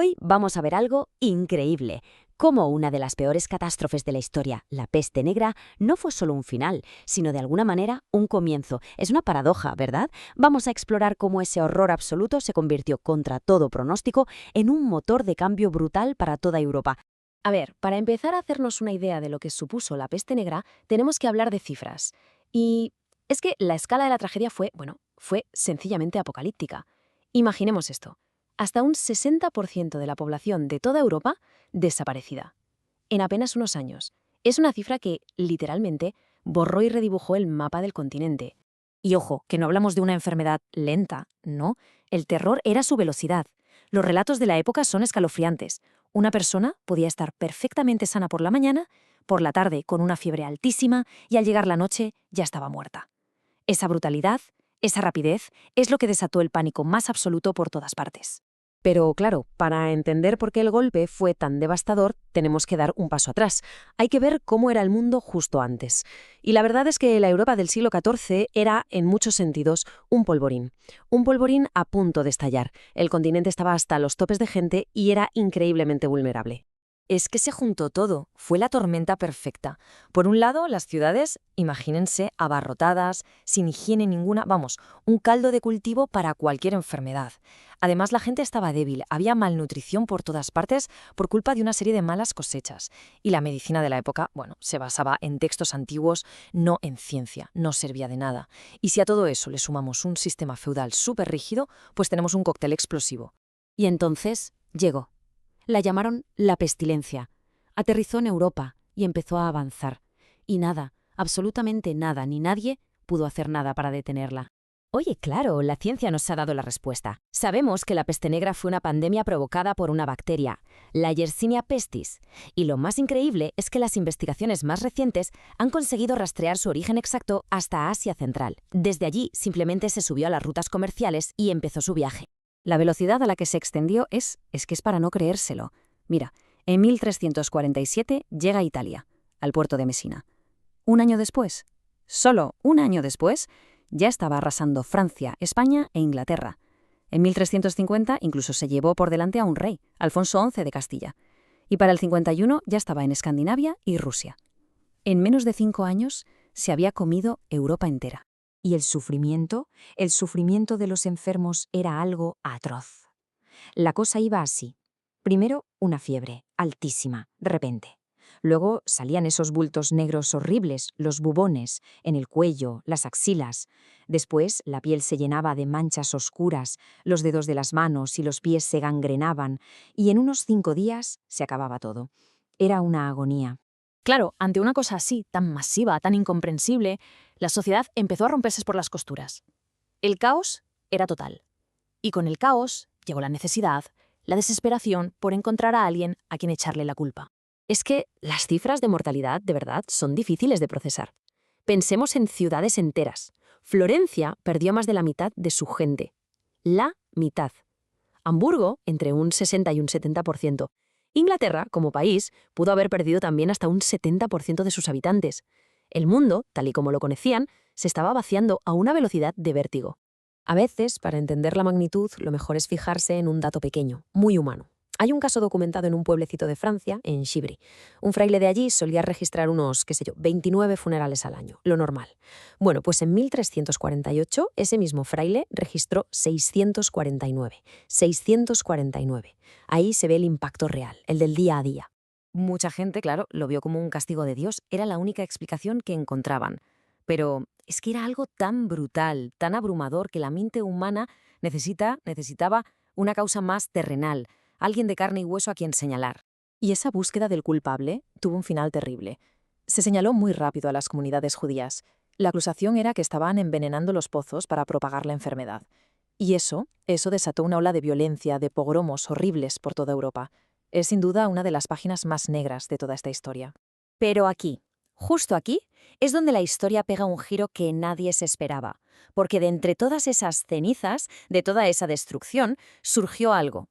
Hoy vamos a ver algo increíble, cómo una de las peores catástrofes de la historia, la peste negra, no fue solo un final, sino de alguna manera un comienzo. Es una paradoja, ¿verdad? Vamos a explorar cómo ese horror absoluto se convirtió contra todo pronóstico en un motor de cambio brutal para toda Europa. A ver, para empezar a hacernos una idea de lo que supuso la peste negra, tenemos que hablar de cifras. Y es que la escala de la tragedia fue sencillamente apocalíptica. Imaginemos esto. Hasta un 60% de la población de toda Europa desaparecida. En apenas unos años. Es una cifra que, literalmente, borró y redibujó el mapa del continente. Y ojo, que no hablamos de una enfermedad lenta, ¿no? El terror era su velocidad. Los relatos de la época son escalofriantes. Una persona podía estar perfectamente sana por la mañana, por la tarde con una fiebre altísima y al llegar la noche ya estaba muerta. Esa brutalidad, esa rapidez, es lo que desató el pánico más absoluto por todas partes. Pero claro, para entender por qué el golpe fue tan devastador, tenemos que dar un paso atrás. Hay que ver cómo era el mundo justo antes. Y la verdad es que la Europa del siglo XIV era, en muchos sentidos, un polvorín. Un polvorín a punto de estallar. El continente estaba hasta los topes de gente y era increíblemente vulnerable. Es que se juntó todo, fue la tormenta perfecta. Por un lado, las ciudades, imagínense, abarrotadas, sin higiene ninguna, un caldo de cultivo para cualquier enfermedad. Además, la gente estaba débil, había malnutrición por todas partes por culpa de una serie de malas cosechas. Y la medicina de la época, se basaba en textos antiguos, no en ciencia, no servía de nada. Y si a todo eso le sumamos un sistema feudal súper rígido, pues tenemos un cóctel explosivo. Y entonces llegó. La llamaron la pestilencia. Aterrizó en Europa y empezó a avanzar. Y nada, absolutamente nada, ni nadie pudo hacer nada para detenerla. Oye, claro, la ciencia nos ha dado la respuesta. Sabemos que la peste negra fue una pandemia provocada por una bacteria, la Yersinia pestis. Y lo más increíble es que las investigaciones más recientes han conseguido rastrear su origen exacto hasta Asia Central. Desde allí simplemente se subió a las rutas comerciales y empezó su viaje. La velocidad a la que se extendió es que es para no creérselo. Mira, en 1347 llega a Italia, al puerto de Mesina. Un año después, solo un año después, ya estaba arrasando Francia, España e Inglaterra. En 1350 incluso se llevó por delante a un rey, Alfonso XI de Castilla. Y para el 51 ya estaba en Escandinavia y Rusia. En menos de 5 años se había comido Europa entera. Y el sufrimiento de los enfermos era algo atroz. La cosa iba así. Primero, una fiebre, altísima, de repente. Luego salían esos bultos negros horribles, los bubones, en el cuello, las axilas. Después, la piel se llenaba de manchas oscuras, los dedos de las manos y los pies se gangrenaban, y en unos 5 días se acababa todo. Era una agonía. Claro, ante una cosa así, tan masiva, tan incomprensible, la sociedad empezó a romperse por las costuras. El caos era total. Y con el caos llegó la necesidad, la desesperación por encontrar a alguien a quien echarle la culpa. Es que las cifras de mortalidad, de verdad, son difíciles de procesar. Pensemos en ciudades enteras. Florencia perdió más de la mitad de su gente. La mitad. Hamburgo, entre un 60 y un 70%. Inglaterra, como país, pudo haber perdido también hasta un 70% de sus habitantes. El mundo, tal y como lo conocían, se estaba vaciando a una velocidad de vértigo. A veces, para entender la magnitud, lo mejor es fijarse en un dato pequeño, muy humano. Hay un caso documentado en un pueblecito de Francia, en Chivry. Un fraile de allí solía registrar unos, 29 funerales al año, lo normal. Bueno, pues en 1348 ese mismo fraile registró 649. 649. Ahí se ve el impacto real, el del día a día. Mucha gente, claro, lo vio como un castigo de Dios. Era la única explicación que encontraban. Pero es que era algo tan brutal, tan abrumador, que la mente humana necesitaba una causa más terrenal, alguien de carne y hueso a quien señalar. Y esa búsqueda del culpable tuvo un final terrible. Se señaló muy rápido a las comunidades judías. La acusación era que estaban envenenando los pozos para propagar la enfermedad. Y eso desató una ola de violencia, de pogromos horribles por toda Europa. Es sin duda una de las páginas más negras de toda esta historia. Pero aquí, justo aquí, es donde la historia pega un giro que nadie se esperaba. Porque de entre todas esas cenizas, de toda esa destrucción, surgió algo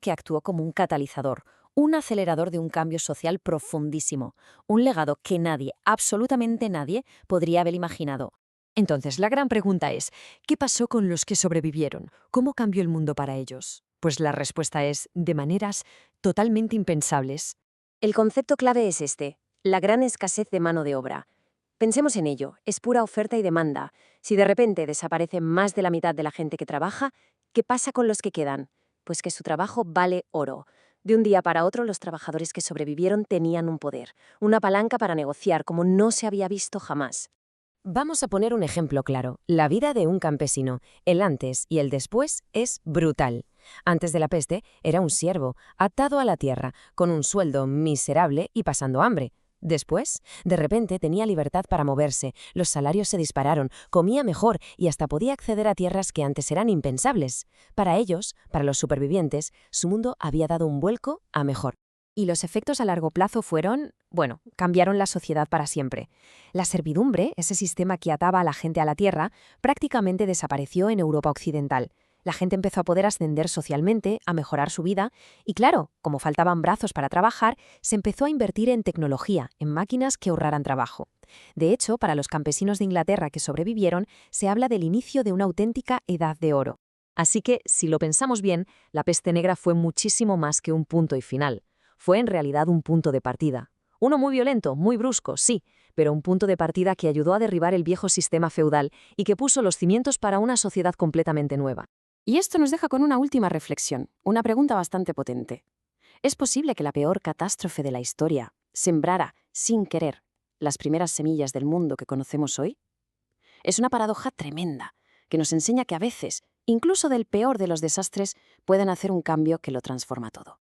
que actuó como un catalizador, un acelerador de un cambio social profundísimo, un legado que nadie, absolutamente nadie, podría haber imaginado. Entonces, la gran pregunta es, ¿qué pasó con los que sobrevivieron? ¿Cómo cambió el mundo para ellos? Pues la respuesta es de maneras totalmente impensables. El concepto clave es este, la gran escasez de mano de obra. Pensemos en ello, es pura oferta y demanda. Si de repente desaparece más de la mitad de la gente que trabaja, ¿qué pasa con los que quedan? Pues que su trabajo vale oro. De un día para otro, los trabajadores que sobrevivieron tenían un poder, una palanca para negociar como no se había visto jamás. Vamos a poner un ejemplo claro. La vida de un campesino, el antes y el después, es brutal. Antes de la peste era un siervo, atado a la tierra, con un sueldo miserable y pasando hambre. Después, de repente tenía libertad para moverse, los salarios se dispararon, comía mejor y hasta podía acceder a tierras que antes eran impensables. Para ellos, para los supervivientes, su mundo había dado un vuelco a mejor. Y los efectos a largo plazo fueron, bueno, cambiaron la sociedad para siempre. La servidumbre, ese sistema que ataba a la gente a la tierra, prácticamente desapareció en Europa occidental. La gente empezó a poder ascender socialmente, a mejorar su vida, y claro, como faltaban brazos para trabajar, se empezó a invertir en tecnología, en máquinas que ahorraran trabajo. De hecho, para los campesinos de Inglaterra que sobrevivieron, se habla del inicio de una auténtica edad de oro. Así que, si lo pensamos bien, la peste negra fue muchísimo más que un punto y final. Fue en realidad un punto de partida. Uno muy violento, muy brusco, sí, pero un punto de partida que ayudó a derribar el viejo sistema feudal y que puso los cimientos para una sociedad completamente nueva. Y esto nos deja con una última reflexión, una pregunta bastante potente. ¿Es posible que la peor catástrofe de la historia sembrara, sin querer, las primeras semillas del mundo que conocemos hoy? Es una paradoja tremenda, que nos enseña que a veces, incluso del peor de los desastres, pueden hacer un cambio que lo transforma todo.